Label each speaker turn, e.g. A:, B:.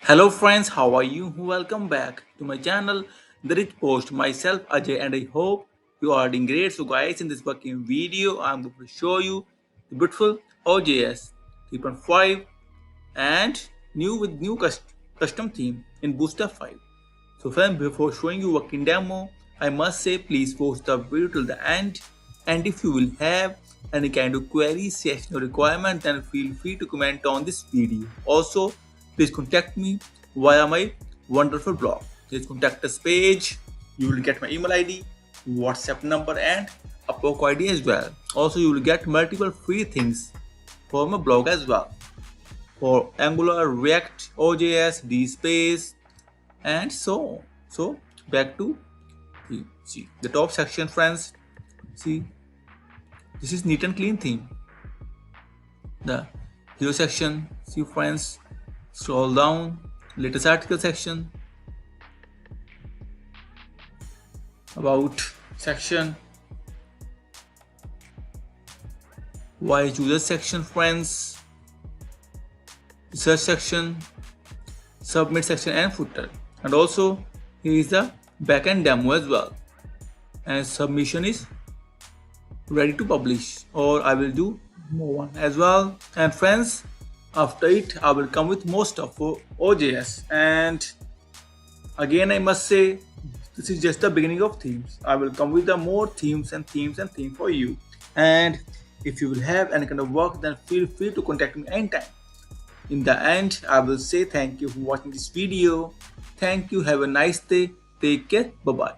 A: Hello friends, how are you? Welcome back to my channel, Therichpost. Myself Ajay, and I hope you are doing great. So guys, in this working video, I'm going to show you the beautiful Ojs 3.5 and new custom theme in Booster 5. So friends, before showing you working demo, I must say please watch the video till the end. And if you will have any kind of query, suggestion or requirement, then feel free to comment on this video. Also, please contact me via my wonderful blog. Please contact us page. You will get my email ID, WhatsApp number, and a POC ID as well. Also, you will get multiple free things for my blog as well. For Angular, React, OJS, DSpace, and so on. So back to the top section, friends. See, this is neat and clean theme. The hero section, see friends, scroll down, latest article section, about section, why user section, friends, research section, submit section, and footer. And also here is the backend demo as well, and submission is ready to publish, or I will do more one as well. And friends, after it I will come with more stuff for OJS. And again I must say, this is just the beginning of themes. I will come with the more themes for you. And if you will have any kind of work, then feel free to contact me anytime. In the end, I will say thank you for watching this video. Thank you. Have a nice day. Take care. Bye bye.